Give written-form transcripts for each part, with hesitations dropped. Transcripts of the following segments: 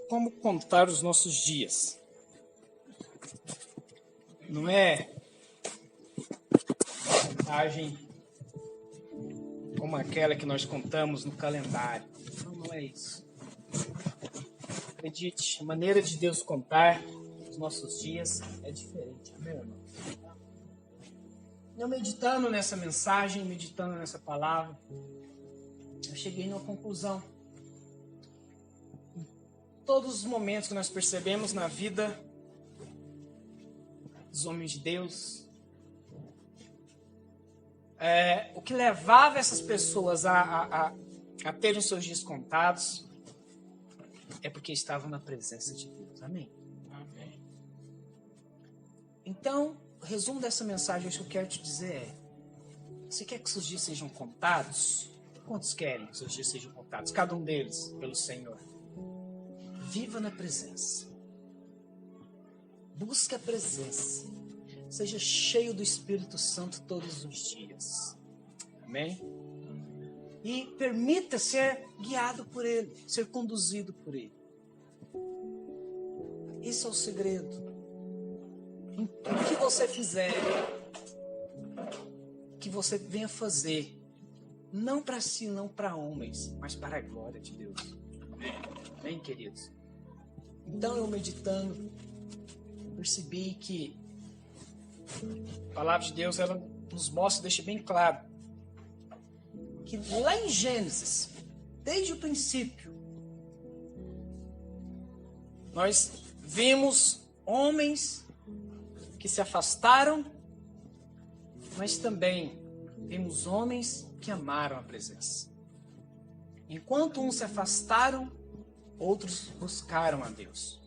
como contar os nossos dias. Não é mensagem como aquela que nós contamos no calendário. Não é isso. Acredite, a maneira de Deus contar os nossos dias é diferente, meu irmão. Eu meditando nessa mensagem, meditando nessa palavra, eu cheguei numa conclusão. Em todos os momentos que nós percebemos na vida dos homens de Deus, o que levava essas pessoas a terem seus dias contados é porque estavam na presença de Deus. Amém? Amém. Então, o resumo dessa mensagem, o que eu quero te dizer é: você quer que seus dias sejam contados? Quantos querem que seus dias sejam contados? Cada um deles, pelo Senhor. Viva na presença. Busque a presença. Seja cheio do Espírito Santo todos os dias. Amém? E permita ser guiado por Ele, ser conduzido por Ele. Esse é o segredo. Em tudo que você fizer, que você venha fazer, não para si, não para homens, mas para a glória de Deus. Amém, queridos? Então, eu meditando, percebi que a palavra de Deus, ela nos mostra, deixa bem claro, que lá em Gênesis, desde o princípio, nós vimos homens que se afastaram, mas também vimos homens que amaram a presença. Enquanto uns se afastaram, outros buscaram a Deus.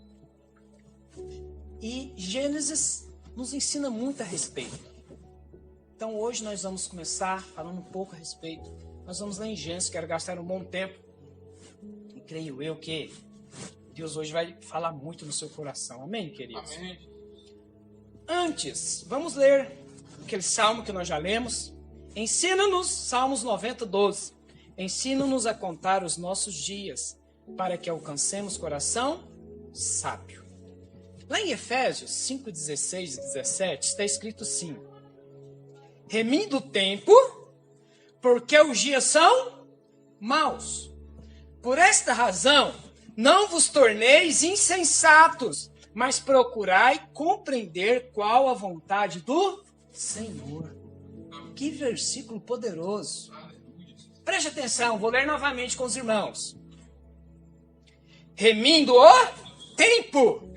E Gênesis nos ensina muito a respeito. Então hoje nós vamos começar falando um pouco a respeito. Nós vamos lá em Gênesis, quero gastar um bom tempo. E creio eu que Deus hoje vai falar muito no seu coração. Amém, queridos? Amém. Antes, vamos ler aquele salmo que nós já lemos. Ensina-nos, Salmos 90, 12. Ensina-nos a contar os nossos dias, para que alcancemos coração sábio. Lá em Efésios 5, 16 e 17, está escrito assim: remindo o tempo, porque os dias são maus. Por esta razão, não vos torneis insensatos, mas procurai compreender qual a vontade do Senhor. Que versículo poderoso. Preste atenção, vou ler novamente com os irmãos. Remindo o tempo,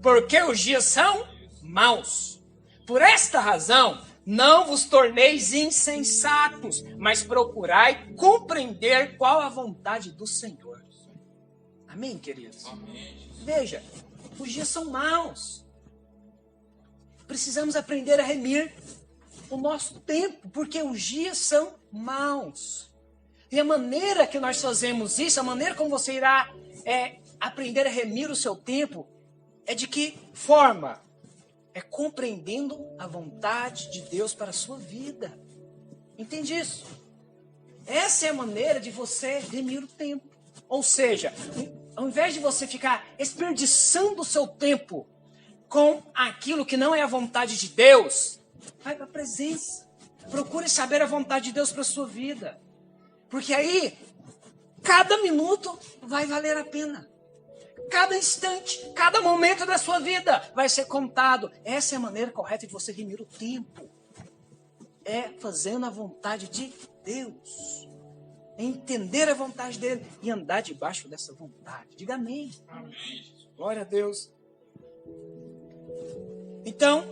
porque os dias são maus. Por esta razão, não vos torneis insensatos, mas procurai compreender qual a vontade do Senhor. Amém, queridos? Amém. Veja, os dias são maus. Precisamos aprender a remir o nosso tempo, porque os dias são maus. E a maneira que nós fazemos isso, a maneira como você irá aprender a remir o seu tempo, é de que forma? É compreendendo a vontade de Deus para a sua vida. Entende isso? Essa é a maneira de você remir o tempo. Ou seja, ao invés de você ficar desperdiçando o seu tempo com aquilo que não é a vontade de Deus, vai para a presença. Procure saber a vontade de Deus para a sua vida. Porque aí, cada minuto vai valer a pena. Cada instante, cada momento da sua vida vai ser contado. Essa é a maneira correta de você remir o tempo. É fazendo a vontade de Deus. É entender a vontade dele e andar debaixo dessa vontade. Diga amém. Amém. Glória a Deus. Então,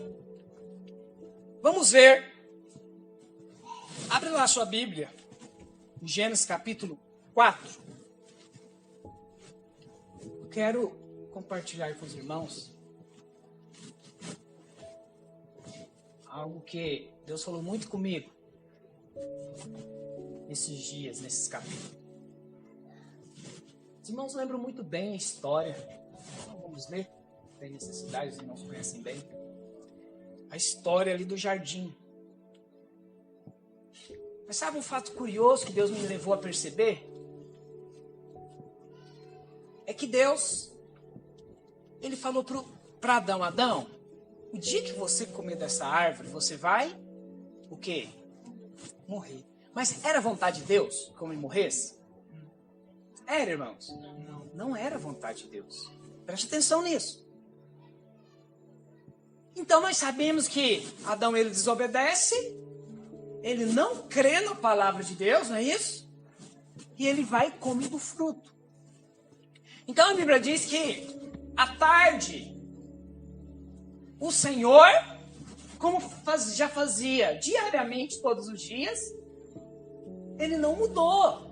vamos ver. Abre lá a sua Bíblia. Em Gênesis capítulo 4. Quero compartilhar com os irmãos algo que Deus falou muito comigo nesses dias, nesses capítulos. Os irmãos lembram muito bem a história. Então vamos ler, tem necessidade, os irmãos conhecem bem. A história ali do jardim. Mas sabe um fato curioso que Deus me levou a perceber? É que Deus, ele falou para Adão, Adão, o dia que você comer dessa árvore, você vai, o quê? Morrer. Mas era vontade de Deus que ele morresse? Era, irmãos? Não era vontade de Deus. Preste atenção nisso. Então nós sabemos que Adão, ele desobedece, ele não crê na palavra de Deus, não é isso? E ele vai e come do fruto. Então a Bíblia diz que à tarde, o Senhor, como já fazia diariamente, todos os dias, ele não mudou.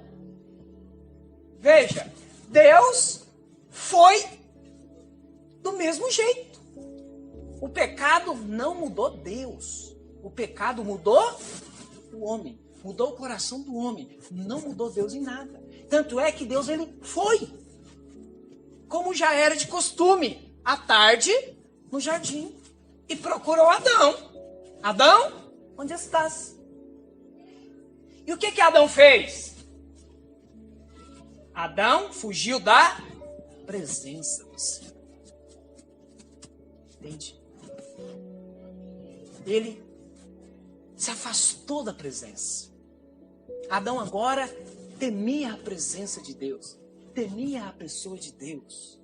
Veja, Deus foi do mesmo jeito. O pecado não mudou Deus. O pecado mudou o homem. Mudou o coração do homem. Não mudou Deus em nada. Tanto é que Deus, ele foi, como já era de costume, à tarde, no jardim. E procurou Adão. Adão, onde estás? E o que Adão fez? Adão fugiu da presença do Senhor. Entende? Ele se afastou da presença. Adão agora temia a presença de Deus. Temia a pessoa de Deus.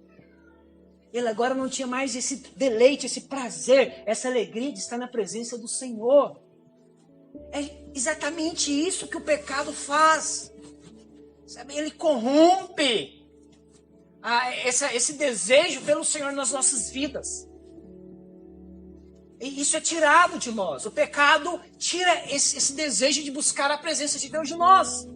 Ele agora não tinha mais esse deleite, esse prazer, essa alegria de estar na presença do Senhor. É exatamente isso que o pecado faz. Sabe? Ele corrompe esse desejo pelo Senhor nas nossas vidas. E isso é tirado de nós. O pecado tira esse desejo de buscar a presença de Deus de nós.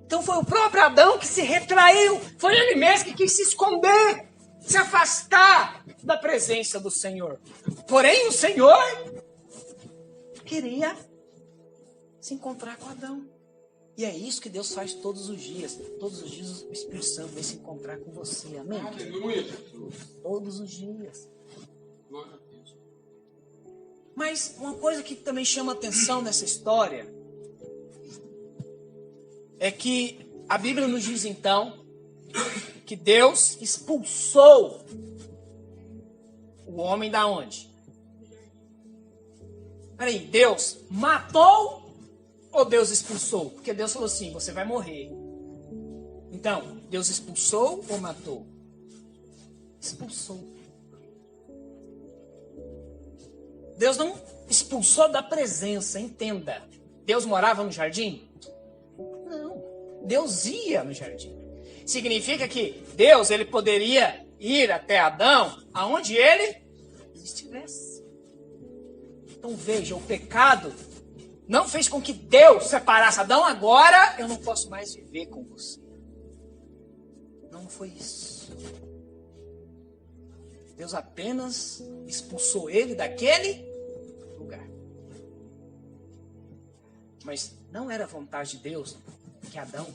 Então foi o próprio Adão que se retraiu. Foi ele mesmo que quis se esconder, se afastar da presença do Senhor. Porém, o Senhor queria se encontrar com Adão. E é isso que Deus faz todos os dias. Todos os dias o Espírito Santo vem se encontrar com você. Amém? Aleluia, Jesus. Todos os dias. Glória a Deus. Mas uma coisa que também chama atenção nessa história é que a Bíblia nos diz então que Deus expulsou o homem da onde? Peraí, Deus matou ou Deus expulsou? Porque Deus falou assim, você vai morrer. Então, Deus expulsou ou matou? Expulsou. Deus não expulsou da presença, entenda. Deus morava no jardim? Não. Deus ia no jardim. Significa que Deus, ele poderia ir até Adão aonde ele estivesse. Então veja, o pecado não fez com que Deus separasse Adão. Agora eu não posso mais viver com você. Não foi isso. Deus apenas expulsou ele daquele lugar. Mas não era vontade de Deus que Adão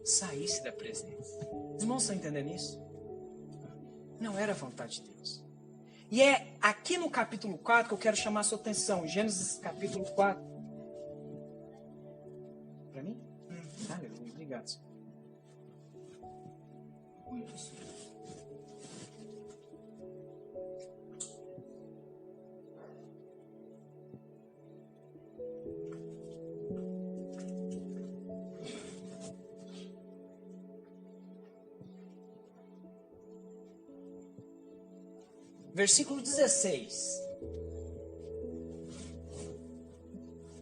saísse da presença. Os irmãos estão entendendo isso? Não era vontade de Deus. E é aqui no capítulo 4 que eu quero chamar a sua atenção. Gênesis capítulo 4. Para mim? Aleluia, obrigado. Versículo 16.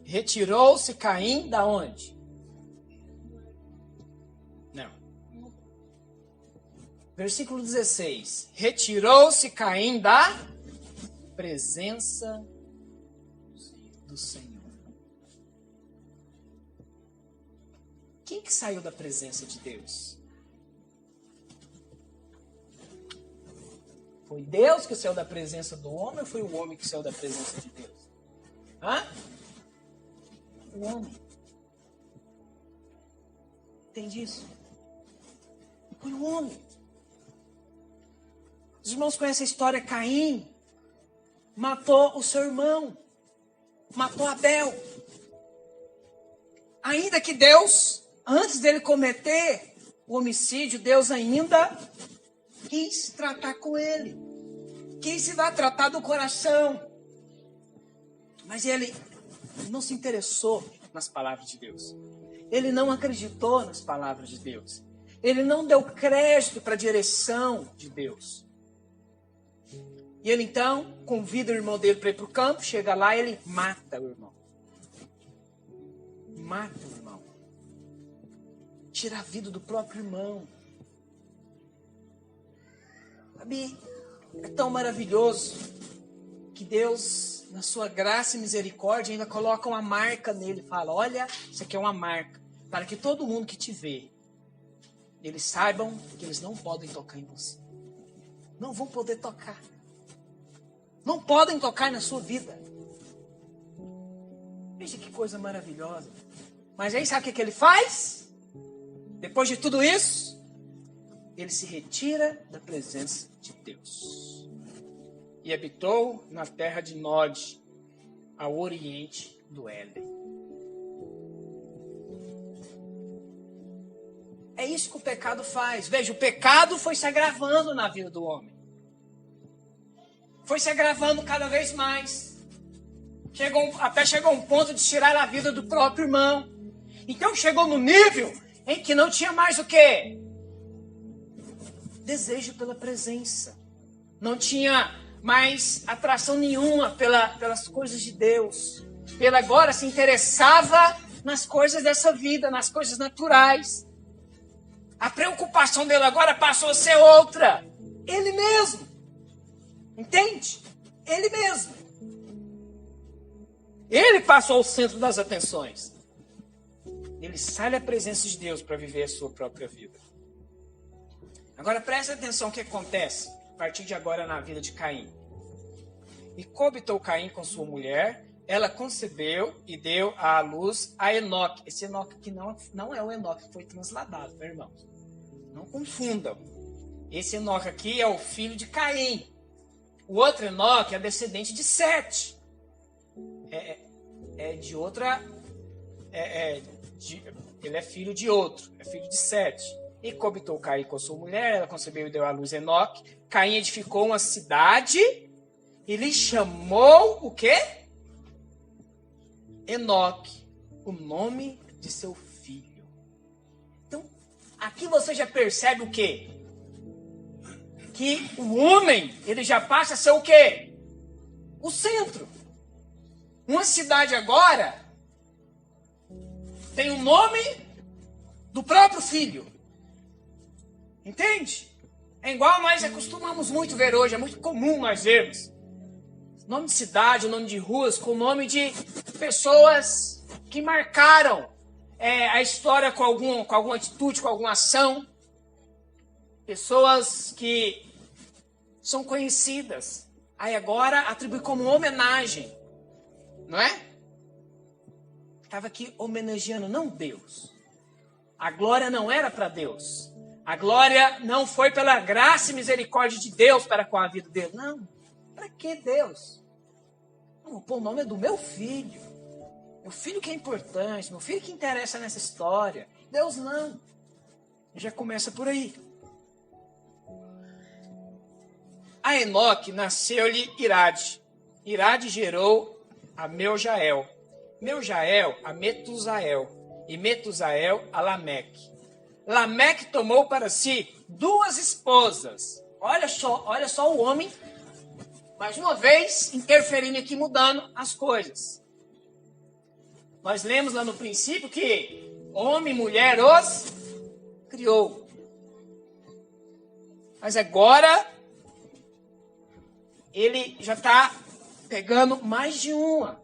Retirou-se Caim da onde? Não. Versículo 16. Retirou-se Caim da presença do Senhor. Quem que saiu da presença de Deus? Foi Deus que saiu da presença do homem ou foi o homem que saiu da presença de Deus? Hã? O homem. Entende isso? Foi o homem. Os irmãos conhecem a história. Caim matou o seu irmão. Matou Abel. Ainda que Deus, antes dele cometer o homicídio, Deus ainda quis tratar com ele. Quis se dar tratar do coração. Mas ele não se interessou nas palavras de Deus. Ele não acreditou nas palavras de Deus. Ele não deu crédito para a direção de Deus. E ele então convida o irmão dele para ir para o campo. Chega lá e ele mata o irmão. Mata o irmão. Tira a vida do próprio irmão. Sabe, é tão maravilhoso que Deus, na sua graça e misericórdia, ainda coloca uma marca nele. Fala, olha, isso aqui é uma marca. Para que todo mundo que te vê, eles saibam que eles não podem tocar em você. Não vão poder tocar. Não podem tocar na sua vida. Veja que coisa maravilhosa. Mas aí sabe o que ele faz? Depois de tudo isso, ele se retira da presença de Deus. E habitou na terra de Nod, ao oriente do Éden. É isso que o pecado faz. Veja, o pecado foi se agravando na vida do homem. Foi se agravando cada vez mais. Até chegou um ponto de tirar a vida do próprio irmão. Então chegou no nível em que não tinha mais o quê? Desejo pela presença. Não tinha mais atração nenhuma pelas coisas de Deus. Ele agora se interessava nas coisas dessa vida, nas coisas naturais. A preocupação dele agora passou a ser outra. Ele mesmo. Entende? Ele mesmo. Ele passou o centro das atenções. Ele sai da presença de Deus para viver a sua própria vida. Agora preste atenção o que acontece a partir de agora na vida de Caim. E coabitou Caim com sua mulher, ela concebeu e deu à luz a Enoque. Esse Enoque aqui não é o Enoque que foi transladado, meu irmão. Não confundam. Esse Enoque aqui é o filho de Caim. O outro Enoque é descendente de Sete. Ele é filho de outro, é filho de Sete. E coabitou Caim com sua mulher, ela concebeu e deu à luz Enoque. Caim edificou uma cidade e lhe chamou o quê? Enoque, o nome de seu filho. Então, aqui você já percebe o quê? Que o homem, ele já passa a ser o quê? O centro. Uma cidade agora tem o nome do próprio filho. Entende? É igual nós acostumamos muito ver hoje, é muito comum nós vermos. Nome de cidade, nome de ruas, com o nome de pessoas que marcaram a história com alguma atitude, com alguma ação. Pessoas que são conhecidas. Aí agora atribui como homenagem. Não é? Estava aqui homenageando, não Deus. A glória não era para Deus. A glória não foi pela graça e misericórdia de Deus para com a vida dele. Não. Para que Deus? Não, pô, o nome é do meu filho. Meu filho que é importante. Meu filho que interessa nessa história. Deus não. Já começa por aí. A Enoque nasceu-lhe Irade. Irade gerou a Meujael. Meujael a Metusael. E Metusael a Lameque. Lameque tomou para si 2 esposas. Olha só o homem, mais uma vez, interferindo aqui, mudando as coisas. Nós lemos lá no princípio que homem e mulher os criou. Mas agora, ele já está pegando mais de uma.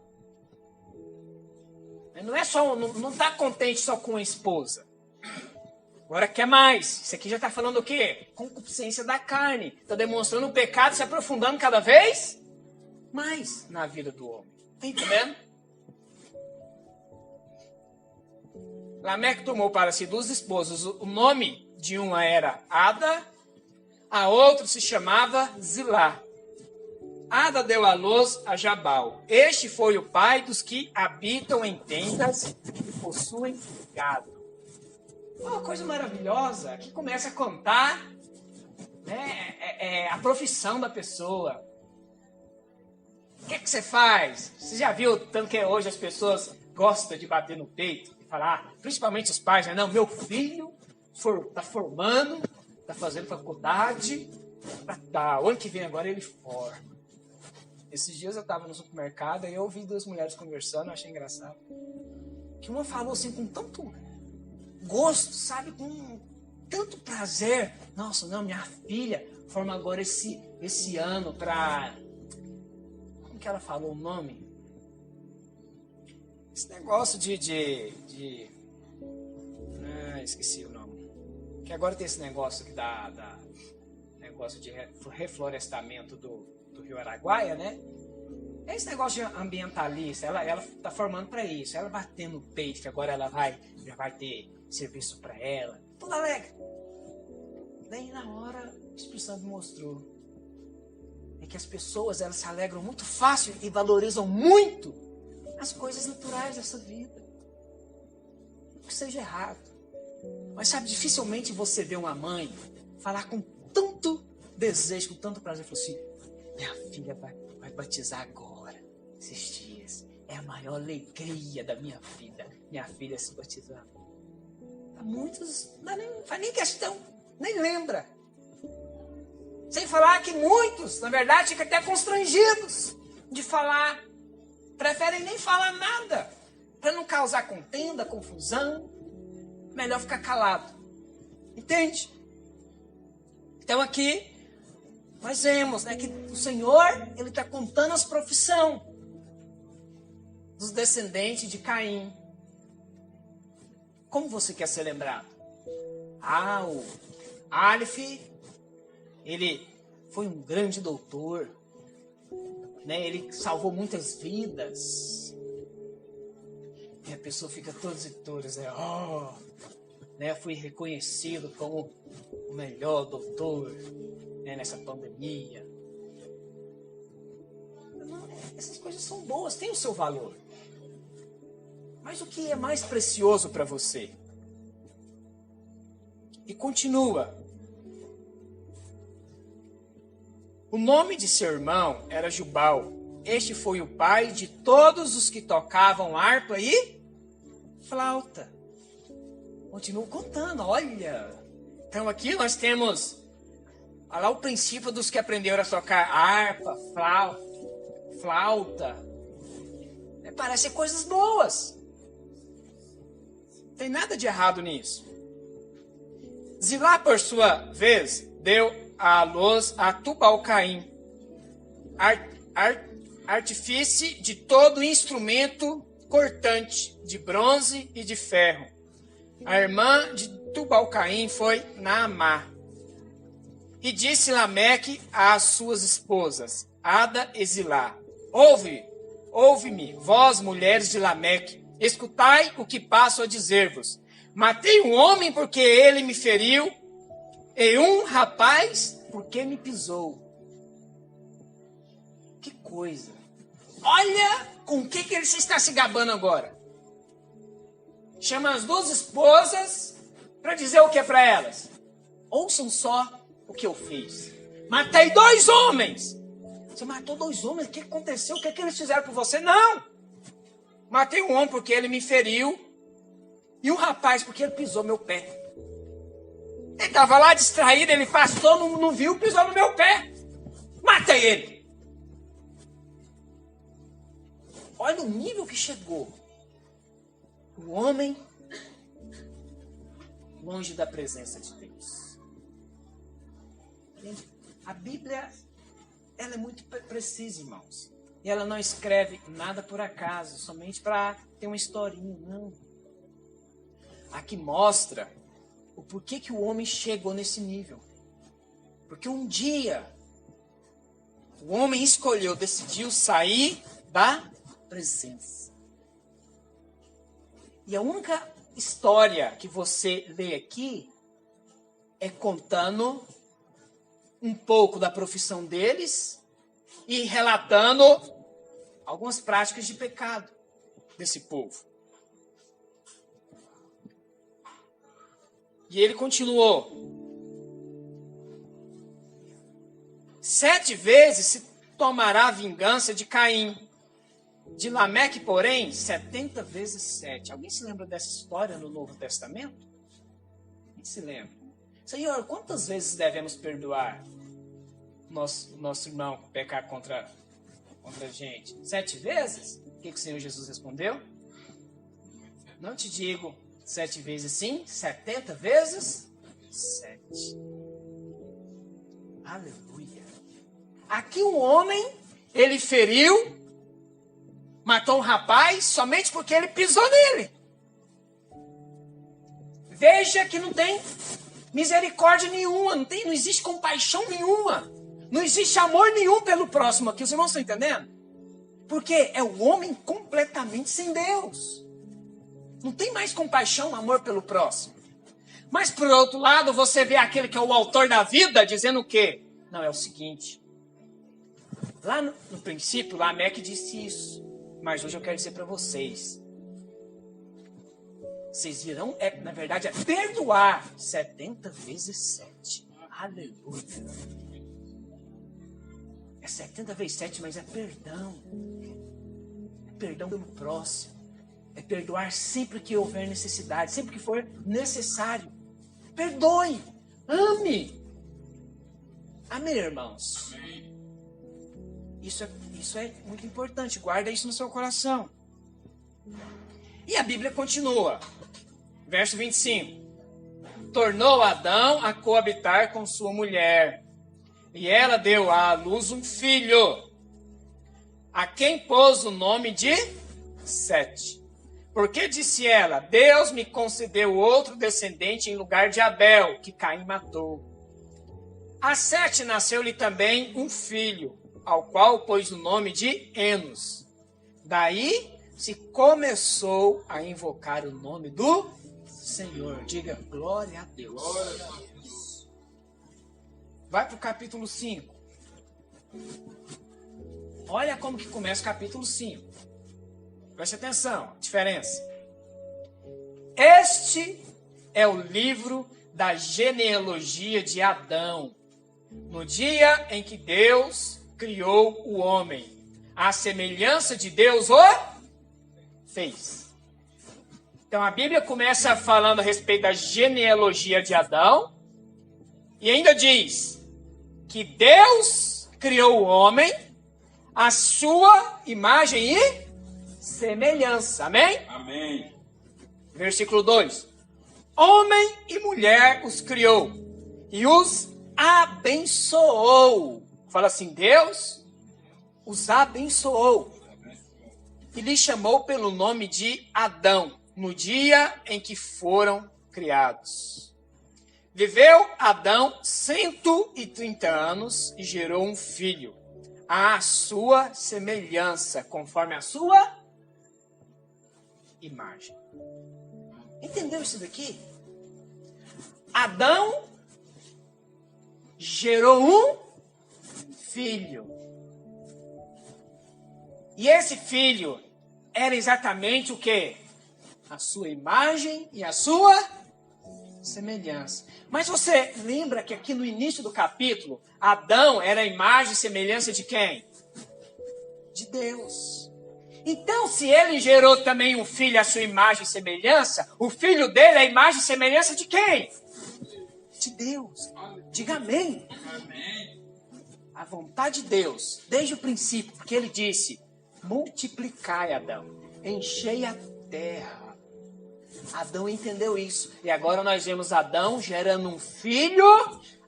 Ele não está contente só com a esposa. Agora quer mais. Isso aqui já está falando o quê? Concupiscência da carne. Está demonstrando o pecado se aprofundando cada vez mais na vida do homem. Está entendendo? Lameque tomou para si 2 esposas. O nome de uma era Ada, a outra se chamava Zilá. Ada deu à luz a Jabal. Este foi o pai dos que habitam em tendas e possuem gado. Uma coisa maravilhosa, que começa a contar, né, a profissão da pessoa. O que você faz? Você já viu tanto que hoje as pessoas gostam de bater no peito e falar, principalmente os pais, né? Não, meu filho está formando, está fazendo faculdade, o ano que vem agora ele forma. Esses dias eu estava no supermercado e eu ouvi duas mulheres conversando, eu achei engraçado. Que uma falou assim com tanto gosto, sabe? Com tanto prazer. Nossa, não, minha filha forma agora esse ano para... Como que ela falou o nome? Esse negócio esqueci o nome. Que agora tem esse negócio que dá negócio de reflorestamento do Rio Araguaia, né? Esse negócio de ambientalista, ela tá formando para isso. Ela batendo no peito, que agora ela já vai ter serviço para ela. Tudo alegre. Daí na hora, o Espírito Santo mostrou que as pessoas elas se alegram muito fácil e valorizam muito as coisas naturais dessa vida. Não que seja errado. Mas sabe, dificilmente você vê uma mãe falar com tanto desejo, com tanto prazer, falou assim, minha filha vai batizar agora, esses dias. É a maior alegria da minha vida, minha filha se batizar. Muitos não faz nem questão, nem lembra. Sem falar que muitos, na verdade, ficam até constrangidos de falar. Preferem nem falar nada, para não causar contenda, confusão. Melhor ficar calado. Entende? Então aqui nós vemos, né, que o Senhor ele está contando as profissões dos descendentes de Caim. Como você quer ser lembrado? O Aleph, ele foi um grande doutor, né? Ele salvou muitas vidas. E a pessoa fica todas e todas, né? Fui reconhecido como o melhor doutor, né, nessa pandemia. Não, essas coisas são boas, têm o seu valor. Mas o que é mais precioso para você? E continua. O nome de seu irmão era Jubal. Este foi o pai de todos os que tocavam harpa e flauta. Continuo contando, olha. Então aqui nós temos, olha lá o princípio dos que aprenderam a tocar harpa, flauta. Parece coisas boas. Não tem nada de errado nisso. Zilá, por sua vez, deu à luz a Tubal-Caim, artífice de todo instrumento cortante, de bronze e de ferro. A irmã de Tubal-Caim foi Naamá. E disse Lameque às suas esposas, Ada e Zilá, ouve-me, vós mulheres de Lameque, escutai o que passo a dizer-vos. Matei um homem porque ele me feriu, e um rapaz porque me pisou. Que coisa! Olha com o que ele está se gabando agora. Chama as duas esposas para dizer o que é para elas. Ouçam só o que eu fiz. Matei 2 homens. Você matou 2 homens? O que aconteceu? O que eles fizeram por você? Não! Matei um homem porque ele me feriu. E um rapaz porque ele pisou meu pé. Ele estava lá distraído, ele passou, não viu, pisou no meu pé. Matei ele. Olha o nível que chegou. O homem longe da presença de Deus. A Bíblia, ela é muito precisa, irmãos. E ela não escreve nada por acaso, somente para ter uma historinha, não. Aqui mostra o porquê que o homem chegou nesse nível. Porque um dia o homem decidiu sair da presença. E a única história que você lê aqui é contando um pouco da profissão deles e relatando algumas práticas de pecado desse povo. E ele continuou. 7 vezes se tomará vingança de Caim. De Lameque, porém, 70 vezes 7. Alguém se lembra dessa história no Novo Testamento? Quem se lembra? Senhor, quantas vezes devemos perdoar nosso irmão pecar contra a gente? 7 vezes? O que o Senhor Jesus respondeu? Não te digo 7 vezes sim, 70 vezes 7. Aleluia. Aqui um homem, ele feriu, matou um rapaz somente porque ele pisou nele. Veja que não tem misericórdia nenhuma, não existe compaixão nenhuma, não existe amor nenhum pelo próximo aqui. Os irmãos estão entendendo? Porque é o homem completamente sem Deus. Não tem mais compaixão, amor pelo próximo. Mas por outro lado, você vê aquele que é o autor da vida dizendo o quê? Não, é o seguinte. Lá no princípio, Lameque disse isso. Mas hoje eu quero dizer para vocês. Vocês irão, na verdade, é perdoar 70 vezes 7. Aleluia. É 70 vezes 7, mas é perdão. É perdão pelo próximo. É perdoar sempre que houver necessidade, sempre que for necessário. Perdoe. Ame. Amém, irmãos? Amém. Isso é muito importante. Guarda isso no seu coração. E a Bíblia continua. Verso 25. Tornou Adão a coabitar com sua mulher. E ela deu à luz um filho, a quem pôs o nome de Sete. Porque disse ela, Deus me concedeu outro descendente em lugar de Abel, que Caim matou. A Sete nasceu-lhe também um filho, ao qual pôs o nome de Enos. Daí se começou a invocar o nome do Senhor. Diga, glória a Deus. Glória a Deus. Vai para o capítulo 5. Olha como que começa o capítulo 5. Preste atenção, diferença. Este é o livro da genealogia de Adão. No dia em que Deus criou o homem, a semelhança de Deus o fez. Então a Bíblia começa falando a respeito da genealogia de Adão e ainda diz que Deus criou o homem à sua imagem e semelhança. Amém? Amém. Versículo 2. Homem e mulher os criou e os abençoou. Fala assim, Deus os abençoou e lhe chamou pelo nome de Adão, no dia em que foram criados. Viveu Adão 130 anos e gerou um filho, à sua semelhança, conforme a sua imagem. Entendeu isso daqui? Adão gerou um filho. E esse filho era exatamente o quê? A sua imagem e a sua semelhança. Mas você lembra que aqui no início do capítulo, Adão era a imagem e semelhança de quem? De Deus. Então, se ele gerou também um filho à sua imagem e semelhança, o filho dele é a imagem e semelhança de quem? De Deus. Diga amém. Amém. A vontade de Deus, desde o princípio, porque ele disse, multiplicai, Adão, enchei a terra. Adão entendeu isso. E agora nós vemos Adão gerando um filho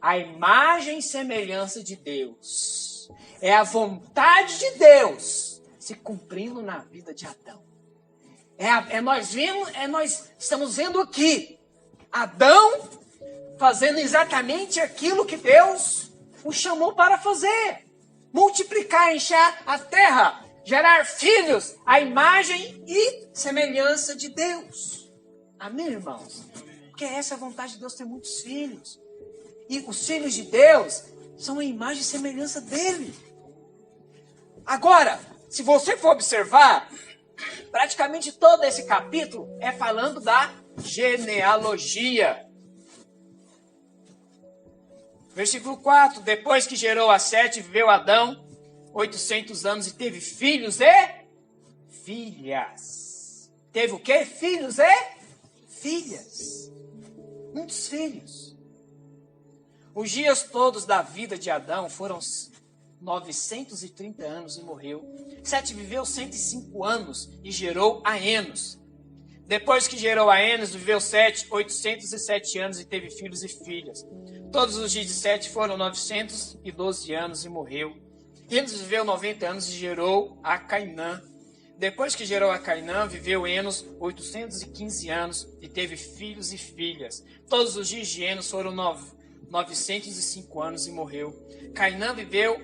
à imagem e semelhança de Deus. É a vontade de Deus se cumprindo na vida de Adão. Nós estamos vendo aqui Adão fazendo exatamente aquilo que Deus o chamou para fazer. Multiplicar, encher a terra, gerar filhos à imagem e semelhança de Deus. Amém, irmãos? Porque essa é a vontade de Deus, ter muitos filhos. E os filhos de Deus são a imagem e semelhança dele. Agora, se você for observar, praticamente todo esse capítulo é falando da genealogia. Versículo 4. Depois que gerou a Sete, viveu Adão 800 anos e teve filhos e filhas. Teve o quê? Filhos e filhas. Muitos filhos. Os dias todos da vida de Adão foram 930 anos e morreu. Sete viveu 105 anos e gerou a Enos. Depois que gerou a Enos, viveu Sete 807 anos e teve filhos e filhas. Todos os dias de Sete foram 912 anos e morreu. Enos viveu 90 anos e gerou a Cainã. Depois que gerou a Cainã, viveu Enos 815 anos e teve filhos e filhas. Todos os dias de Enos foram 905 anos e morreu. Cainã viveu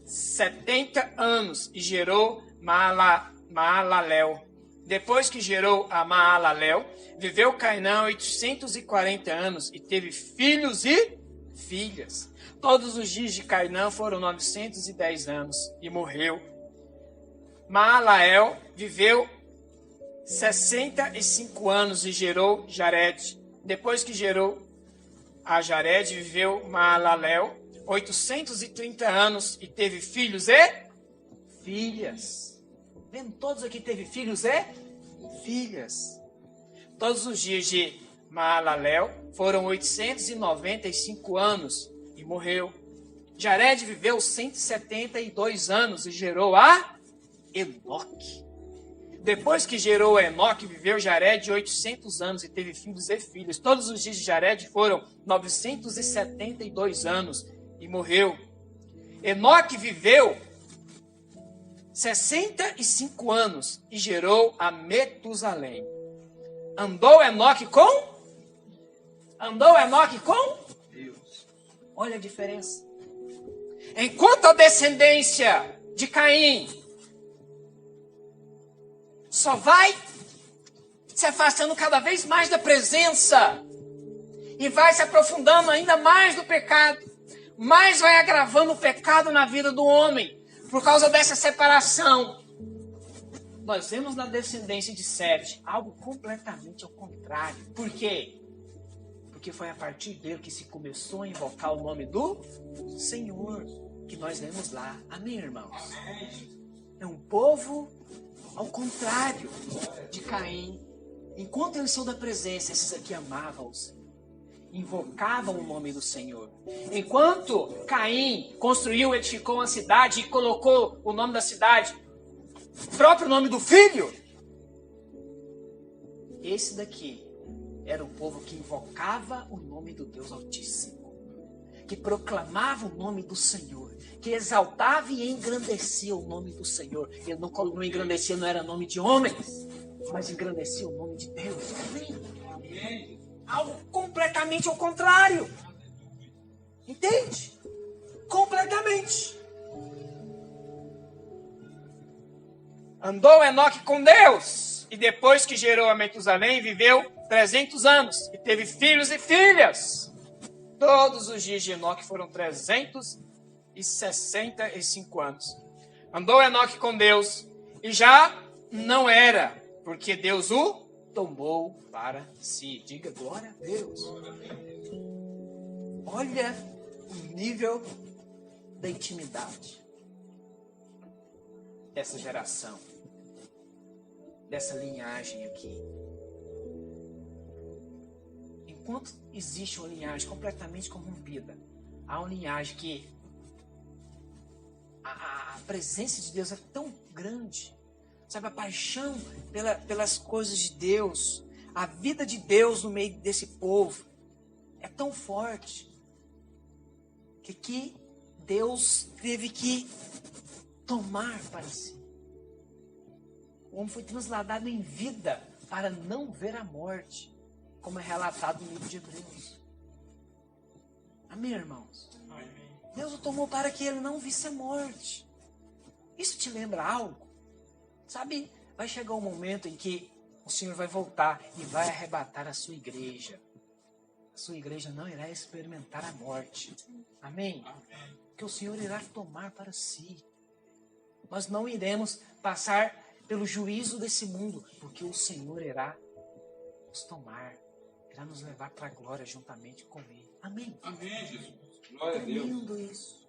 70 anos e gerou Maalalel. Depois que gerou a Maalalel, viveu Cainã 840 anos e teve filhos e filhas. Todos os dias de Cainã foram 910 anos e morreu. Maalalel viveu 65 anos e gerou Jared. Depois que gerou a Jared, viveu Maalalel 830 anos e teve filhos e filhas. Vendo, todos aqui teve filhos e filhas. Todos os dias de Maalalel foram 895 anos e morreu. Jared viveu 172 anos e gerou a Enoque. Depois que gerou a Enoque, viveu Jared 800 anos e teve filhos e filhas. Todos os dias de Jared foram 972 anos e morreu. Enoque viveu 65 anos e gerou a Metusalém. Andou Enoque com Deus. Olha a diferença. Enquanto a descendência de Caim só vai se afastando cada vez mais da presença e vai se aprofundando ainda mais no pecado, mais vai agravando o pecado na vida do homem por causa dessa separação. Nós vemos na descendência de Sete algo completamente ao contrário. Por quê? Porque foi a partir dele que se começou a invocar o nome do Senhor, que nós lemos lá. Amém, irmãos? É um povo ao contrário de Caim. Enquanto eles são da presença, esses aqui amavam o Senhor, invocavam o nome do Senhor. Enquanto Caim construiu, edificou uma cidade e colocou o nome da cidade, o próprio nome do filho, esse daqui era o povo que invocava o nome do Deus Altíssimo, que proclamava o nome do Senhor, que exaltava e engrandecia o nome do Senhor. Ele não engrandecia, não era nome de homens, mas engrandecia o nome de Deus. Amém? Algo completamente ao contrário. Entende? Completamente. Andou Enoque com Deus, e depois que gerou a Metusalém, viveu 300 anos, e teve filhos e filhas. Todos os dias de Enoque foram 365 anos. Andou Enoque com Deus, e já não era, porque Deus o tomou para si. Diga glória a Deus. Olha o nível da intimidade dessa geração, dessa linhagem aqui. Enquanto existe uma linhagem completamente corrompida, há uma linhagem que a presença de Deus é tão grande, sabe, a paixão pelas coisas de Deus, a vida de Deus no meio desse povo é tão forte que Deus teve que tomar para si. O homem foi trasladado em vida para não ver a morte, como é relatado no livro de Hebreus. Amém, irmãos? Deus o tomou para que ele não visse a morte. Isso te lembra algo? Sabe, vai chegar um momento em que o Senhor vai voltar e vai arrebatar a sua igreja. A sua igreja não irá experimentar a morte. Amém? Que o Senhor irá tomar para si. Nós não iremos passar pelo juízo desse mundo, porque o Senhor irá nos tomar, irá nos levar para a glória juntamente com Ele. Amém? Amém, Jesus. Glória a Deus. Lindo isso.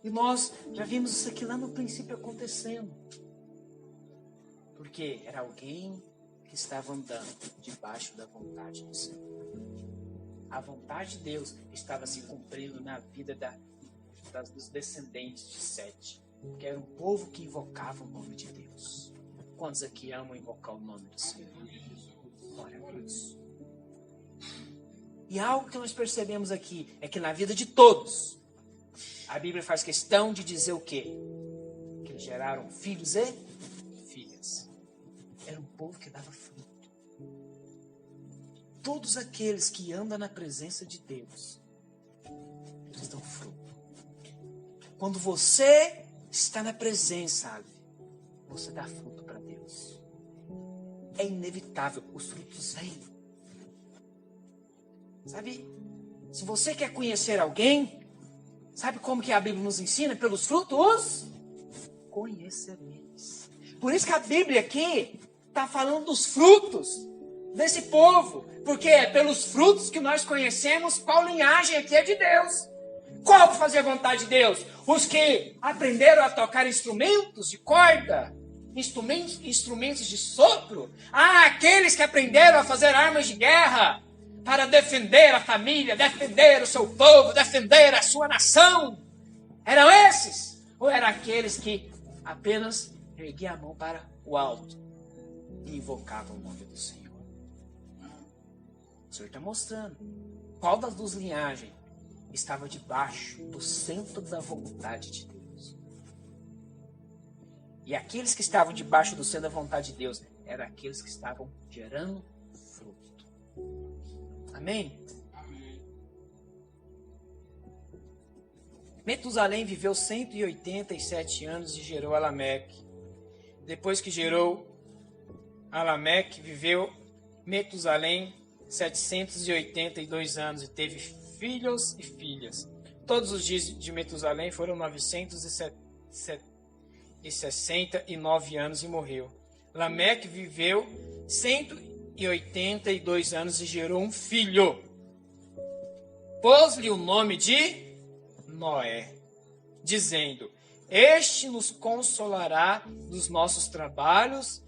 E nós já vimos isso aqui lá no princípio acontecendo. Porque era alguém que estava andando debaixo da vontade do Senhor. A vontade de Deus estava se cumprindo na vida dos descendentes de Sete. Que era um povo que invocava o nome de Deus. Quantos aqui amam invocar o nome do Senhor? Glória a Deus. E algo que nós percebemos aqui é que na vida de todos, a Bíblia faz questão de dizer o quê? Que eles geraram filhos e filhas. Era um povo que dava fruto. Todos aqueles que andam na presença de Deus, eles dão fruto. Quando você está na presença, você dá fruto para Deus. É inevitável, os frutos vêm. Sabe, se você quer conhecer alguém, sabe como que a Bíblia nos ensina? Pelos frutos, conhecereis. Por isso que a Bíblia aqui está falando dos frutos desse povo. Porque é pelos frutos que nós conhecemos qual linhagem aqui é de Deus. Qual que fazia a vontade de Deus? Os que aprenderam a tocar instrumentos de corda, instrumentos de sopro. Aqueles que aprenderam a fazer armas de guerra para defender a família, defender o seu povo, defender a sua nação. Eram esses? Ou eram aqueles que apenas erguiam a mão para o alto e invocavam o nome do Senhor? O Senhor está mostrando qual das duas linhagens estava debaixo do centro da vontade de Deus. E aqueles que estavam debaixo do centro da vontade de Deus eram aqueles que estavam gerando fruto. Amém? Amém. Metusalém viveu 187 anos e gerou Alameque. Depois que gerou Alameque, viveu Metusalém 782 anos e teve filhos e filhas. Todos os dias de Metusalém foram 969 anos e morreu. Lameque viveu 182 anos e gerou um filho. Pôs-lhe o nome de Noé, dizendo: Este nos consolará dos nossos trabalhos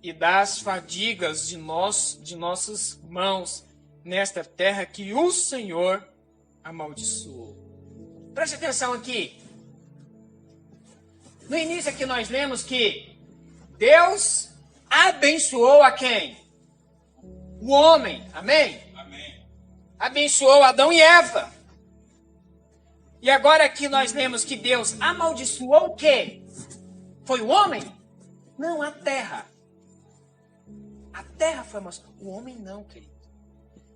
e das fadigas de nossas mãos nesta terra que o Senhor amaldiçoou. Preste atenção aqui. No início aqui nós lemos que Deus abençoou a quem? O homem. Amém? Amém. Abençoou Adão e Eva. E agora aqui nós lemos que Deus amaldiçoou o quê? Foi o homem? Não, a terra. A terra foi amaldiçoada. O homem não, querido.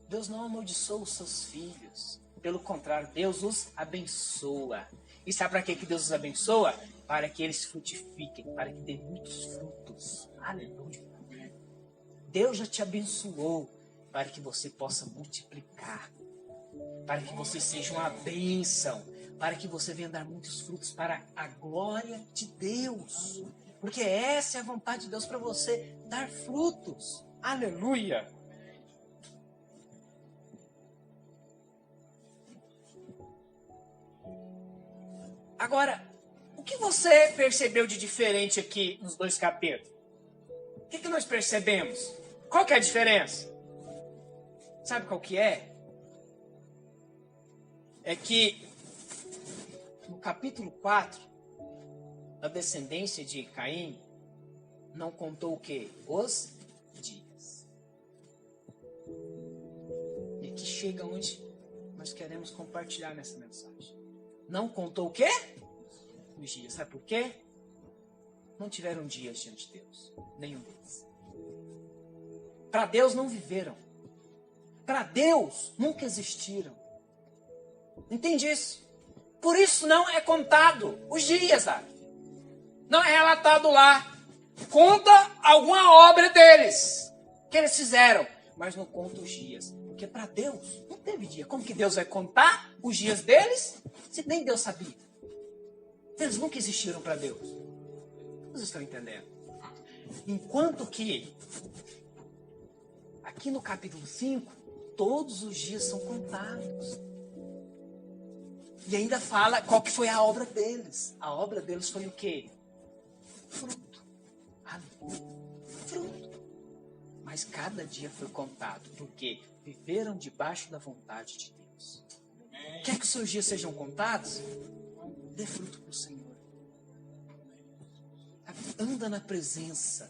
Deus não amaldiçoa os seus filhos. Pelo contrário, Deus os abençoa. E sabe para que Deus os abençoa? Para que eles frutifiquem, para que dê muitos frutos. Aleluia. Deus já te abençoou para que você possa multiplicar. Para que você seja uma bênção. Para que você venha dar muitos frutos para a glória de Deus. Porque essa é a vontade de Deus para você, dar frutos. Aleluia. Agora, o que você percebeu de diferente aqui nos dois capítulos? O que nós percebemos? Qual que é a diferença? Sabe qual que é? É que no capítulo 4, a descendência de Caim não contou o quê? Os dias. E aqui chega onde nós queremos compartilhar nessa mensagem. Não contou o quê? Os dias. Sabe por quê? Não tiveram dias diante de Deus. Nenhum deles. Para Deus não viveram. Para Deus nunca existiram. Entende isso? Por isso não é contado os dias, sabe? Não é relatado lá. Conta alguma obra deles, que eles fizeram, mas não conta os dias. Porque para Deus não teve dia. Como que Deus vai contar os dias deles, se nem Deus sabia? Eles nunca existiram para Deus. Vocês estão entendendo? Enquanto que, aqui no capítulo 5, todos os dias são contados. E ainda fala qual que foi a obra deles. A obra deles foi o quê? Fruto. Aleluia. Fruto. Mas cada dia foi contado, porque viveram debaixo da vontade de Deus. Quer que os seus dias sejam contados? Dê fruto para o Senhor. Anda na presença.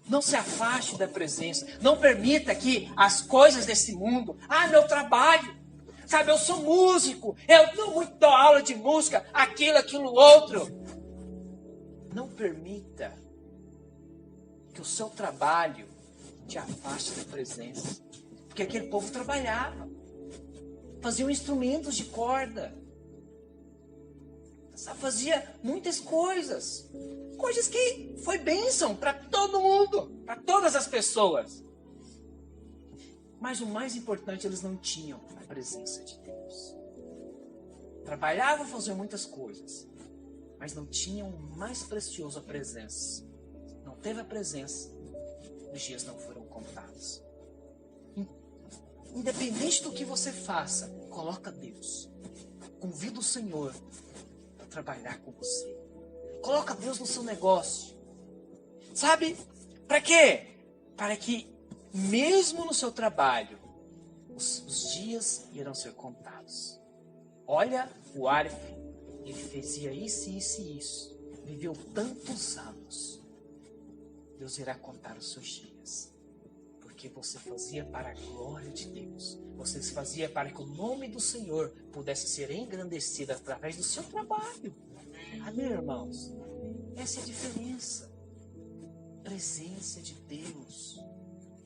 Não se afaste da presença. Não permita que as coisas desse mundo... meu trabalho. Sabe, eu sou músico. Eu não dou aula de música. Aquilo, outro. Não permita que o seu trabalho te afaste da presença. Porque aquele povo trabalhava. Faziam instrumentos de corda. Fazia muitas coisas. Coisas que foi bênção para todo mundo. Para todas as pessoas. Mas o mais importante, eles não tinham a presença de Deus. Trabalhavam, faziam muitas coisas. Mas não tinham o mais precioso, a presença. Não teve a presença. Os dias não foram contados. Independente do que você faça, coloca Deus. Convida o Senhor a trabalhar com você. Coloca Deus no seu negócio. Sabe? Para quê? Para que, mesmo no seu trabalho, os dias irão ser contados. Olha, o Arif, ele fazia isso, isso e isso. Viveu tantos anos. Deus irá contar os seus dias. Porque você fazia para a glória de Deus. Você fazia para que o nome do Senhor pudesse ser engrandecido através do seu trabalho. Amém, irmãos? Essa é a diferença. Presença de Deus.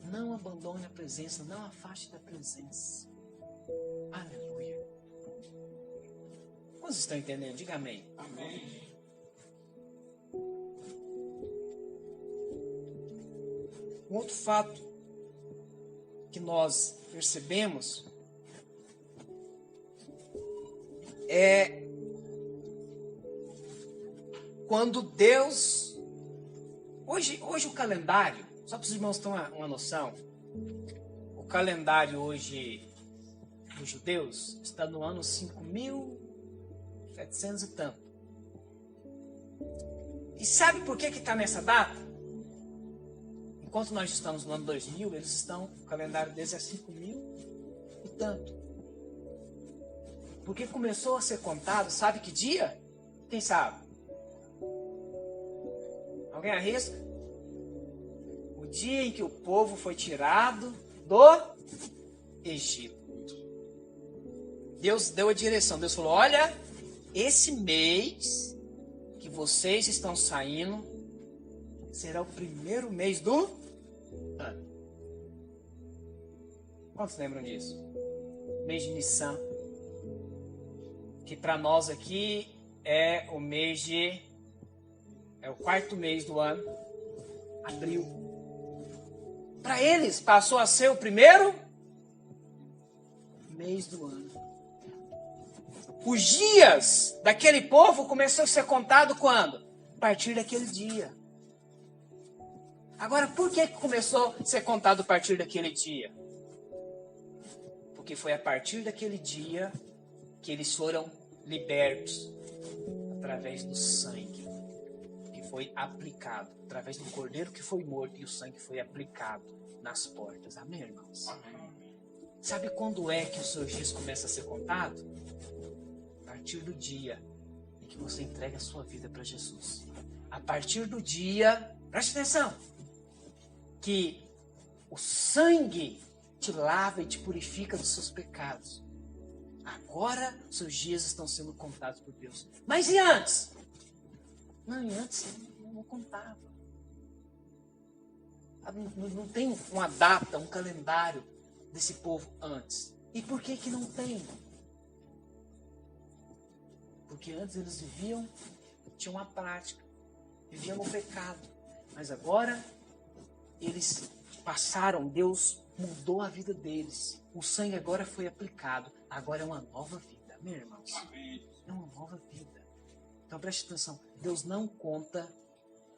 Não abandone a presença, não afaste da presença. Aleluia. Quantos estão entendendo? Diga amém. Amém. Um outro fato que nós percebemos é quando Deus... Hoje o calendário, só para os irmãos terem uma noção, o calendário hoje dos judeus está no ano 5.700 e tanto. E sabe por que está nessa data? Enquanto nós estamos no ano 2000, eles estão, o calendário deles é 5.000 e tanto. Porque começou a ser contado, sabe que dia? Quem sabe? Alguém arrisca? O dia em que o povo foi tirado do Egito. Deus deu a direção. Deus falou, olha, esse mês que vocês estão saindo será o primeiro mês do ano. Quantos lembram disso? Mês de Nissan. Que para nós aqui é o mês de... É o quarto mês do ano. Abril. Para eles passou a ser o primeiro mês do ano. Os dias daquele povo começou a ser contado quando? A partir daquele dia. Agora, por que começou a ser contado a partir daquele dia? Porque foi a partir daquele dia que eles foram libertos através do sangue que foi aplicado, através do cordeiro que foi morto e o sangue foi aplicado nas portas. Amém, irmãos? Amém. Sabe quando é que os seus dias começam a ser contados? A partir do dia em que você entrega a sua vida para Jesus. A partir do dia, preste atenção, que o sangue te lava e te purifica dos seus pecados. Agora, seus dias estão sendo contados por Deus. Mas e antes? Não, e antes não contava. Não tem uma data, um calendário desse povo antes. E por que que não tem? Porque antes eles viviam, tinham uma prática, viviam no pecado. Mas agora, eles passaram, Deus mudou a vida deles. O sangue agora foi aplicado. Agora é uma nova vida. Amém, irmãos? É uma nova vida. Então preste atenção. Deus não conta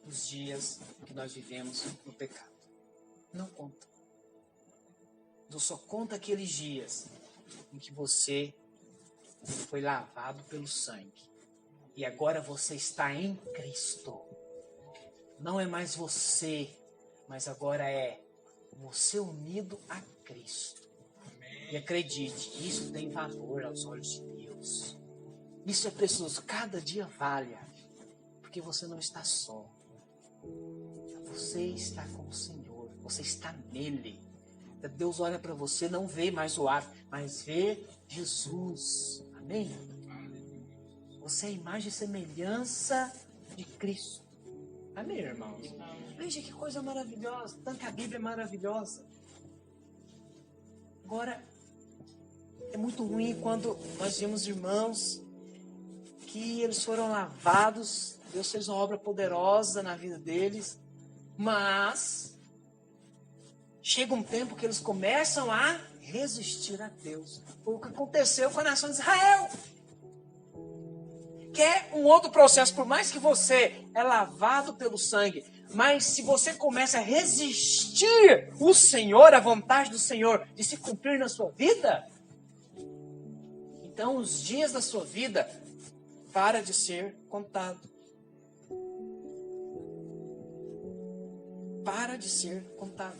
os dias que nós vivemos no pecado. Não conta. Deus só conta aqueles dias em que você foi lavado pelo sangue. E agora você está em Cristo. Não é mais você, mas agora é você unido a Cristo. E acredite, isso tem valor aos olhos de Deus. Isso é precioso, cada dia vale, porque você não está só. Você está com o Senhor, você está nele. Deus olha para você, não vê mais o ar, mas vê Jesus. Amém? Você é a imagem e semelhança de Cristo. Amém, irmãos? Veja que coisa maravilhosa, tanto que a Bíblia é maravilhosa. Agora, é muito ruim quando nós vemos irmãos que eles foram lavados, Deus fez uma obra poderosa na vida deles, mas chega um tempo que eles começam a resistir a Deus. Foi o que aconteceu com a nação de Israel. Que é um outro processo, por mais que você é lavado pelo sangue, mas se você começa a resistir o Senhor, a vontade do Senhor de se cumprir na sua vida, então os dias da sua vida para de ser contado. Para de ser contado.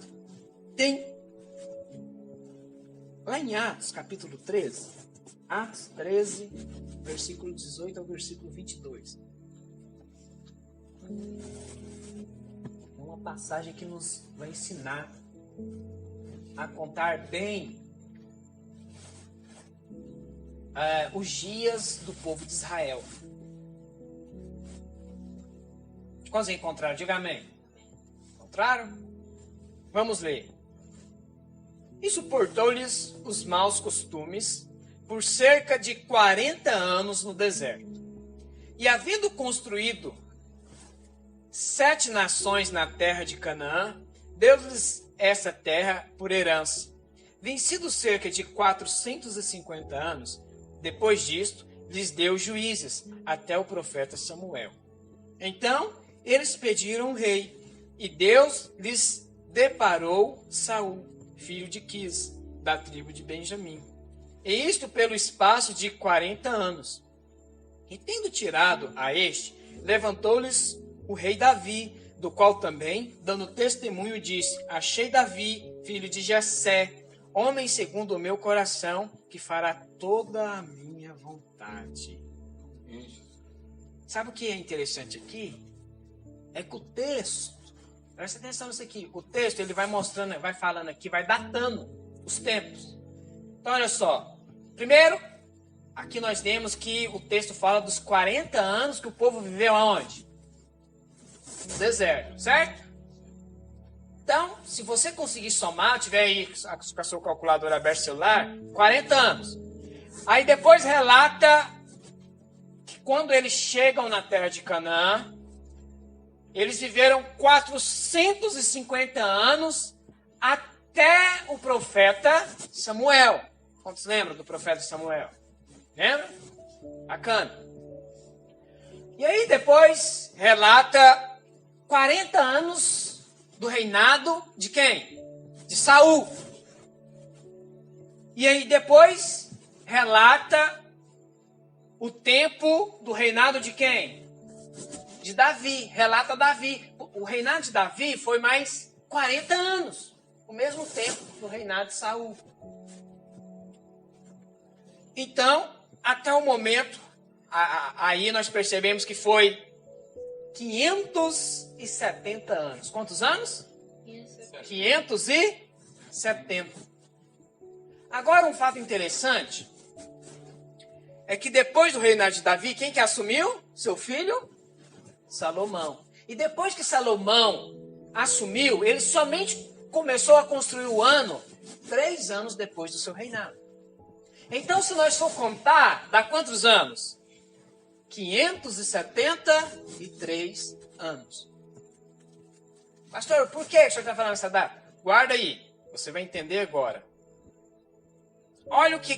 Tem lá em Atos, capítulo 13, Atos 13, versículo 18 ao versículo 22. É uma passagem que nos vai ensinar a contar bem os dias do povo de Israel. Quantos encontraram? Diga amém. Encontraram? Vamos ler. E suportou-lhes os maus costumes por cerca de 40 anos no deserto. E havendo construído 7 nações na terra de Canaã, deu-lhes essa terra por herança. Vencidos cerca de 450 anos, depois disto, lhes deu juízes até o profeta Samuel. Então, eles pediram um rei, e Deus lhes deparou Saul, filho de Quis, da tribo de Benjamim. E isto pelo espaço de 40 anos. E tendo tirado a este, levantou-lhes o rei Davi, do qual também, dando testemunho, disse: achei Davi, filho de Jessé, homem segundo o meu coração, que fará toda a minha vontade. Sabe o que é interessante aqui? É que o texto, presta atenção nisso aqui, o texto ele vai mostrando, vai falando aqui, vai datando os tempos. Então olha só, primeiro, aqui nós temos que o texto fala dos 40 anos que o povo viveu aonde? No deserto, certo? Então, se você conseguir somar, tiver aí com a sua calculadora aberta celular, 40 anos. Aí depois relata que quando eles chegam na terra de Canaã, eles viveram 450 anos até o profeta Samuel. Quantos lembram do profeta Samuel? Lembra? Bacana. E aí depois relata 40 anos do reinado de quem? De Saul. E aí depois relata o tempo do reinado de quem? De Davi. Relata Davi. O reinado de Davi foi mais 40 anos. O mesmo tempo do reinado de Saul. Então, até o momento, aí nós percebemos que foi 570 anos. Quantos anos? 570. Agora, um fato interessante é que depois do reinado de Davi, quem que assumiu? Seu filho? Salomão. E depois que Salomão assumiu, ele somente começou a construir o ano 3 anos depois do seu reinado. Então, se nós for contar, dá quantos anos? 573 anos. Pastor, por que o senhor está falando essa data? Guarda aí, você vai entender agora. Olha o que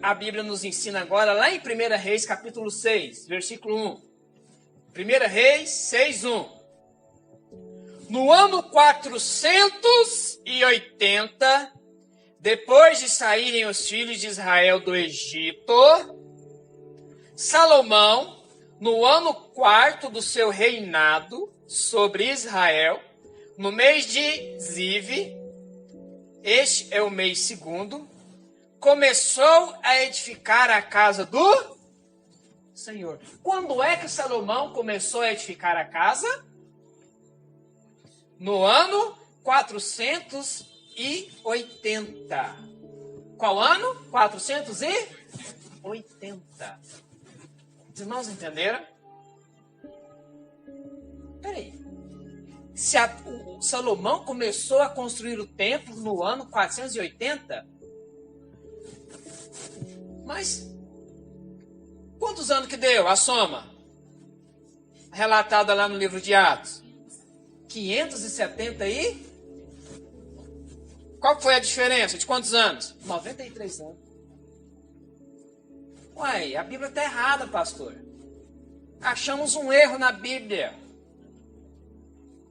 a Bíblia nos ensina agora, lá em 1 Reis, capítulo 6, versículo 1. 1 Reis 6, 1. No ano 480, depois de saírem os filhos de Israel do Egito, Salomão, no ano 4º do seu reinado sobre Israel, no mês de Ziv, este é o mês 2º, começou a edificar a casa do Senhor. Quando é que Salomão começou a edificar a casa? No ano 480. Qual ano? 480. Os irmãos entenderam? Peraí. Se o Salomão começou a construir o templo no ano 480, mas quantos anos que deu a soma? Relatada lá no livro de Atos. 570 e... Qual foi a diferença? De quantos anos? 93 anos. Uai, a Bíblia está errada, pastor. Achamos um erro na Bíblia.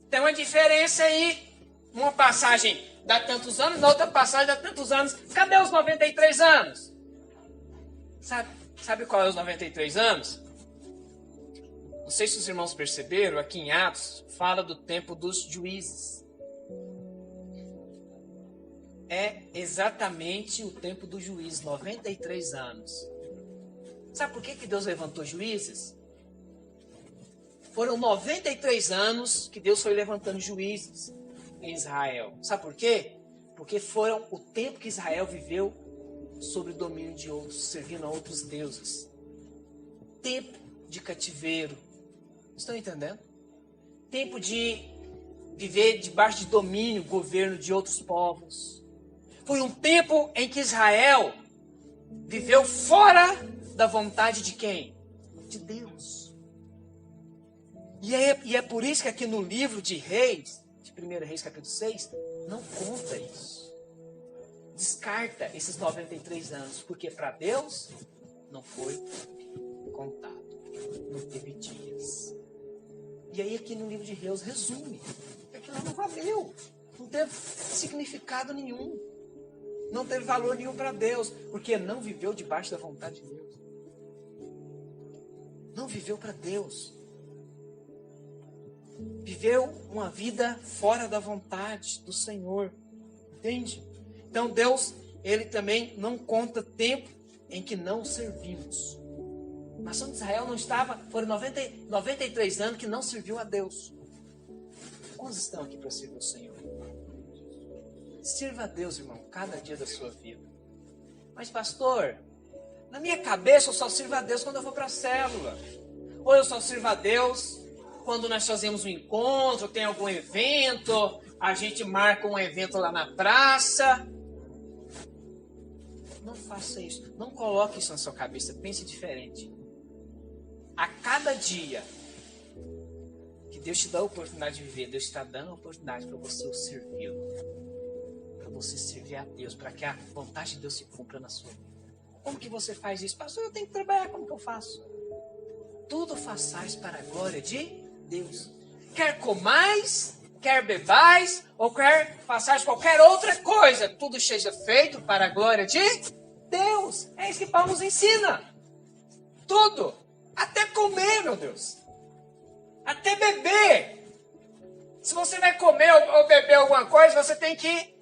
Tem uma diferença aí. Uma passagem dá tantos anos, na outra passagem dá tantos anos. Cadê os 93 anos? Sabe qual é os 93 anos? Não sei se os irmãos perceberam, aqui em Atos, fala do tempo dos juízes. É exatamente o tempo dos juízes, 93 anos. Sabe por que Deus levantou juízes? Foram 93 anos que Deus foi levantando juízes em Israel. Sabe por quê? Porque foram o tempo que Israel viveu sob o domínio de outros, servindo a outros deuses. Tempo de cativeiro. Estão entendendo? Tempo de viver debaixo de domínio, governo de outros povos. Foi um tempo em que Israel viveu fora da vontade de quem? De Deus. E é por isso que aqui no livro de Reis, de 1 Reis capítulo 6, não conta isso. Descarta esses 93 anos, porque para Deus não foi contado. Não teve dias. E aí aqui no livro de Reis resume. Aquilo não valeu. Não teve significado nenhum. Não teve valor nenhum para Deus, porque não viveu debaixo da vontade de Deus. Não viveu para Deus. Viveu uma vida fora da vontade do Senhor. Entende? Então Deus, Ele também não conta tempo em que não servimos. A nação de Israel não estava, foram 93 anos que não serviu a Deus. Quantos estão aqui para servir o Senhor? Sirva a Deus, irmão, cada dia da sua vida. Mas pastor, na minha cabeça eu só sirvo a Deus quando eu vou para a célula. Ou eu só sirvo a Deus quando nós fazemos um encontro, tem algum evento, a gente marca um evento lá na praça. Não faça isso. Não coloque isso na sua cabeça. Pense diferente. A cada dia que Deus te dá a oportunidade de viver, Deus está dando a oportunidade para você o servi-lo. Para você servir a Deus, para que a vontade de Deus se cumpra na sua vida. Como que você faz isso? Pastor, eu tenho que trabalhar, como que eu faço? Tudo façais para a glória de Deus. Quer comais, quer bebais, ou quer façais qualquer outra coisa, tudo seja feito para a glória de Deus. É isso que Paulo nos ensina. Tudo. Até comer, meu Deus. Até beber. Se você vai comer ou beber alguma coisa, você tem que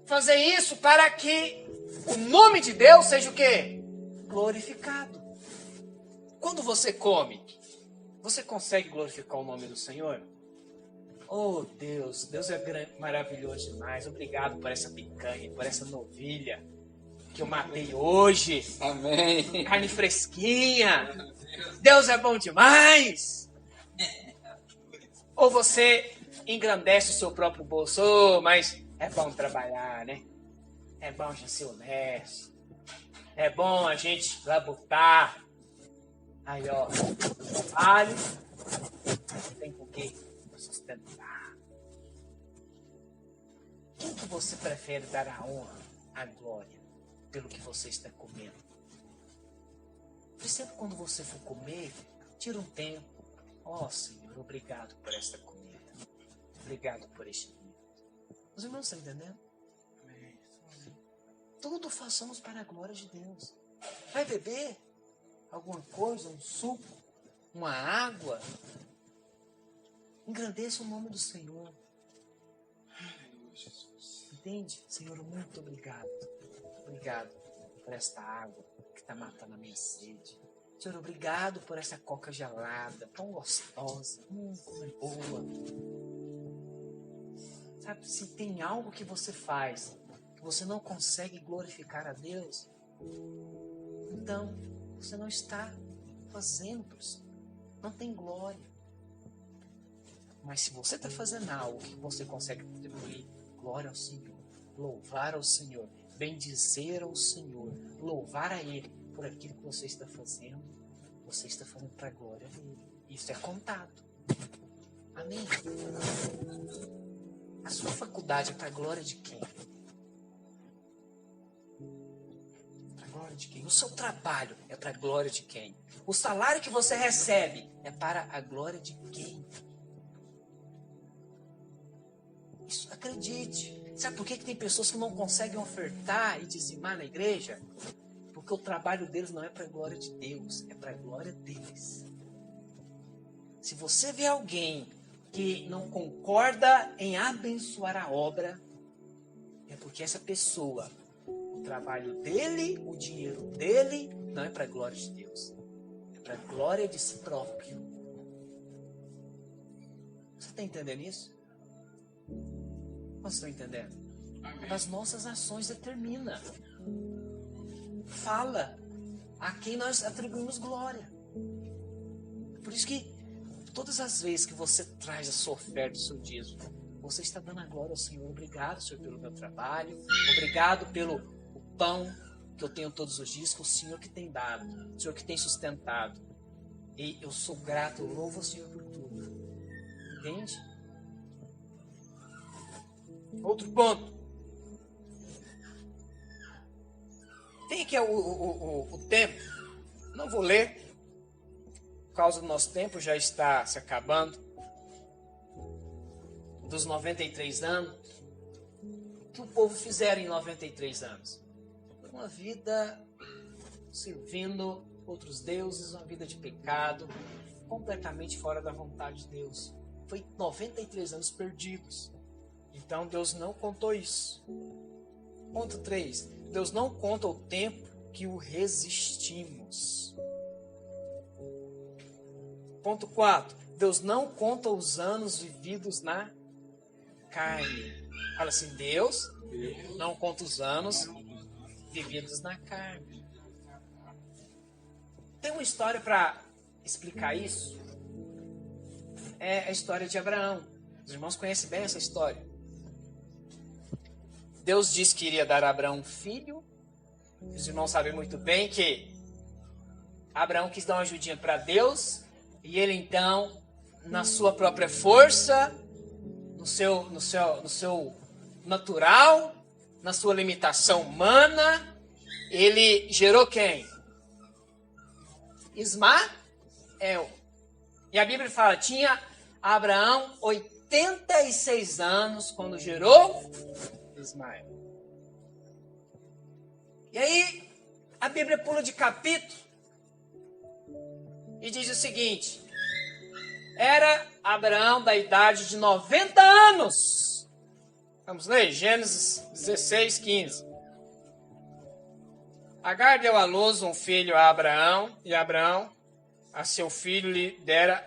fazer isso para que o nome de Deus seja o quê? Glorificado. Quando você come, você consegue glorificar o nome do Senhor? Oh Deus, Deus é maravilhoso demais. Obrigado por essa picanha, por essa novilha que eu matei hoje. Amém. Carne fresquinha. Deus é bom demais. Ou você engrandece o seu próprio bolso, oh, mas é bom trabalhar, né? É bom a gente ser honesto. É bom a gente labutar. Aí, ó, trabalho, tem com que sustentar. Quem que você prefere dar a honra, a glória, pelo que você está comendo? Por isso, quando você for comer, tira um tempo. Ó, Senhor, obrigado por esta comida. Obrigado por este vinho. Os irmãos estão entendendo? Tudo façamos para a glória de Deus. Vai beber? alguma coisa, um suco, uma água. Engrandeça o nome do Senhor. Entende? Senhor, muito obrigado. Muito obrigado por esta água que está matando a minha sede. Senhor, obrigado por essa coca gelada, tão gostosa. Como é boa. Sabe, se tem algo que você faz, que você não consegue glorificar a Deus, então você não está fazendo para o Senhor. Não tem glória. Mas se você está fazendo algo que você consegue atribuir glória ao Senhor, louvar ao Senhor, bendizer ao Senhor, louvar a Ele por aquilo que você está fazendo para a glória dele. Isso é contado. Amém? A sua faculdade é para a glória de quem? Para a glória de quem? O seu trabalho é para a glória de quem? O salário que você recebe é para a glória de quem? Isso, acredite. Sabe por que tem pessoas que não conseguem ofertar e dizimar na igreja? Porque o trabalho deles não é para a glória de Deus, é para a glória deles. Se você vê alguém que não concorda em abençoar a obra, é porque essa pessoa, o trabalho dele, o dinheiro dele, não é para a glória de Deus, é para a glória de si próprio. Você está entendendo isso? Vocês estão entendendo? As nossas ações determinam. Fala a quem nós atribuímos glória. Por isso que todas as vezes que você traz a sua oferta, o seu dízimo, você está dando a glória ao Senhor. Obrigado, Senhor, pelo meu trabalho. Obrigado pelo o pão que eu tenho todos os dias, que o Senhor que tem dado, o Senhor que tem sustentado. E eu sou grato, eu louvo o Senhor por tudo. Entende? Outro ponto. Tem aqui o tempo. Não vou ler. Por causa do nosso tempo, já está se acabando. Dos 93 anos. O que o povo fizeram em 93 anos? Foi uma vida servindo outros deuses, uma vida de pecado, completamente fora da vontade de Deus. Foi 93 anos perdidos. Então Deus não contou isso. Ponto 3. Deus não conta o tempo que o resistimos. Ponto 4. Deus não conta os anos vividos na carne. Fala assim, Deus não conta os anos vividos na carne. Tem uma história para explicar isso. É a história de Abraão. Os irmãos conhecem bem essa história. Deus disse que iria dar a Abraão um filho. Os irmãos sabem muito bem que Abraão quis dar uma ajudinha para Deus. E ele então, na sua própria força, no seu natural, na sua limitação humana, ele gerou quem? Ismael. E a Bíblia fala, tinha Abraão 86 anos quando gerou Ismael. E aí, a Bíblia pula de capítulo e diz o seguinte: era Abraão da idade de 90 anos. Vamos ler? Gênesis 16, 15. Agar deu à luz um filho a Abraão, e Abraão a seu filho lhe dera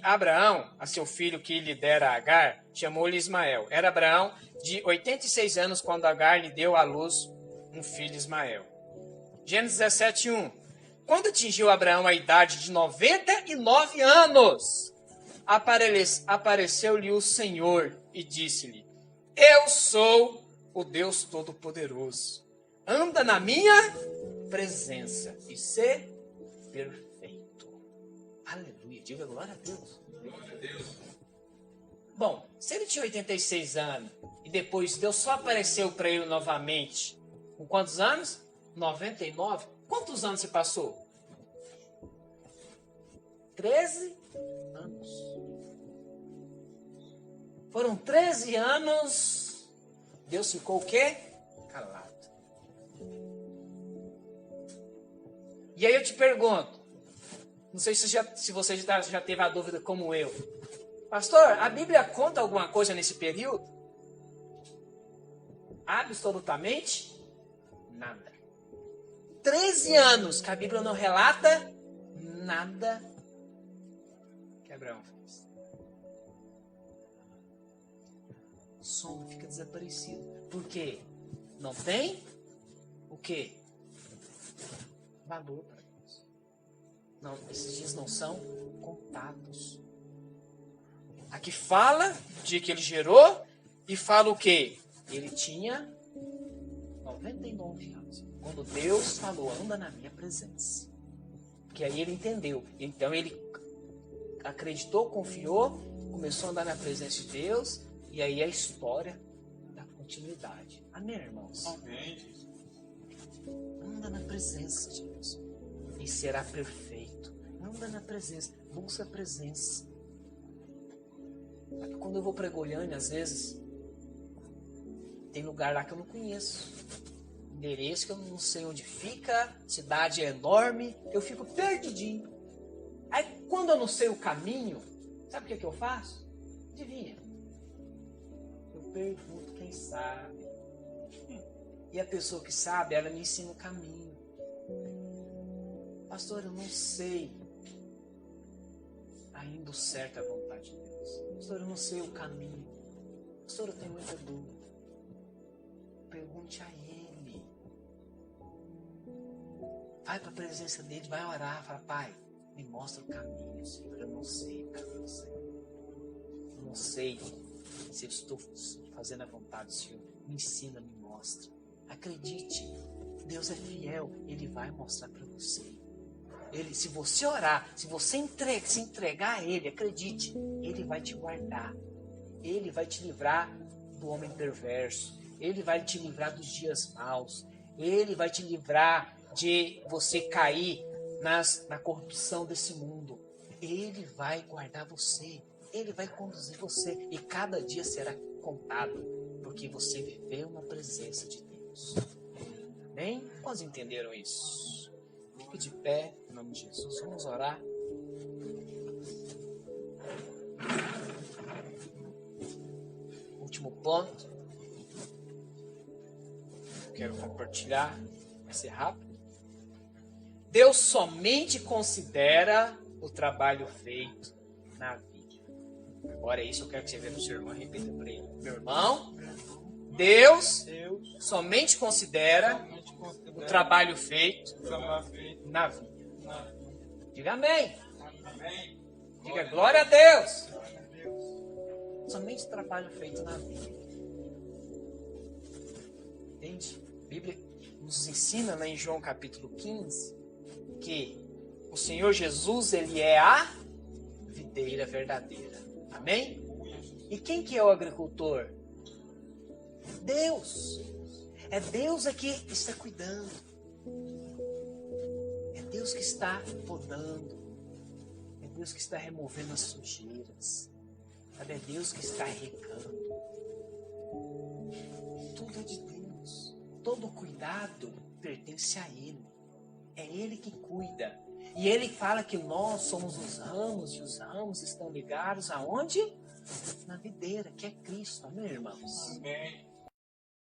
Abraão, a seu filho que lhe dera Agar, chamou-lhe Ismael. Era Abraão de 86 anos quando Agar lhe deu à luz um filho Ismael. Gênesis 17, 1. Quando atingiu Abraão a idade de 99 anos, apareceu-lhe o Senhor e disse-lhe: Eu sou o Deus Todo-Poderoso. Anda na minha presença e sê perfeito. Aleluia. Diga glória a Deus. Glória a Deus. Bom, se ele tinha 86 anos e depois Deus só apareceu para ele novamente, com quantos anos? 99. Quantos anos se passou? 13 anos. Foram 13 anos. Deus ficou o quê? Calado. E aí eu te pergunto, não sei se você já teve a dúvida como eu. Pastor, a Bíblia conta alguma coisa nesse período? Absolutamente nada. 13 anos que a Bíblia não relata nada que Abraão fez. O som fica desaparecido. Por quê? Não tem o quê? Valor para Deus. Não, esses dias não são contados. Aqui fala do dia que ele gerou e fala o quê? Ele tinha 99 anos. Quando Deus falou, anda na minha presença. Porque aí ele entendeu. Então ele acreditou, confiou, começou a andar na presença de Deus. E aí a história da continuidade. Amém, irmãos? Amém. Anda na presença de Deus. E será perfeito. Anda na presença. Busca a presença. Quando eu vou para Goiânia, às vezes, tem lugar lá que eu não conheço. Endereço que eu não sei onde fica. Cidade é enorme. Eu fico perdidinho. Aí quando eu não sei o caminho, sabe o que eu faço? Adivinha? Eu pergunto quem sabe. E a pessoa que sabe, ela me ensina o caminho. Pastor, eu não sei ainda o certo a vontade de Deus. Pastor, eu não sei o caminho. Pastor, eu tenho muita dúvida. Pergunte a Ele. Vai para a presença dele, vai orar. Fala, Pai, me mostra o caminho, Senhor. Eu não sei o caminho, Senhor. Eu não sei se eu estou fazendo a vontade do Senhor. Me ensina, me mostra. Acredite, Deus é fiel. Ele vai mostrar para você. Ele, se você orar, se você se entregar a Ele, acredite, Ele vai te guardar. Ele vai te livrar do homem perverso. Ele vai te livrar dos dias maus. Ele vai te livrar de você cair na corrupção desse mundo. Ele vai guardar você. Ele vai conduzir você. E cada dia será contado. Porque você viveu na presença de Deus. Amém? Quantos entenderam isso? Fique de pé, em nome de Jesus. Vamos orar. Último ponto. Quero compartilhar. Vai ser rápido. Deus somente considera o trabalho feito na vida. Agora é isso que eu quero que você veja no seu irmão. Repita para ele. Meu irmão, Deus somente considera o trabalho feito na vida. Diga amém. Diga glória a Deus. Somente o trabalho feito na vida. Entende? A Bíblia nos ensina lá em João capítulo 15 que o Senhor Jesus, Ele é a videira verdadeira. Amém? E quem que é o agricultor? Deus. É Deus que está cuidando. É Deus que está podando. É Deus que está removendo as sujeiras. Sabe? É Deus que está regando. Tudo é de Deus. Todo cuidado pertence a Ele. É Ele que cuida. E Ele fala que nós somos os ramos, e os ramos estão ligados aonde? Na videira, que é Cristo. Amém, irmãos? Amém.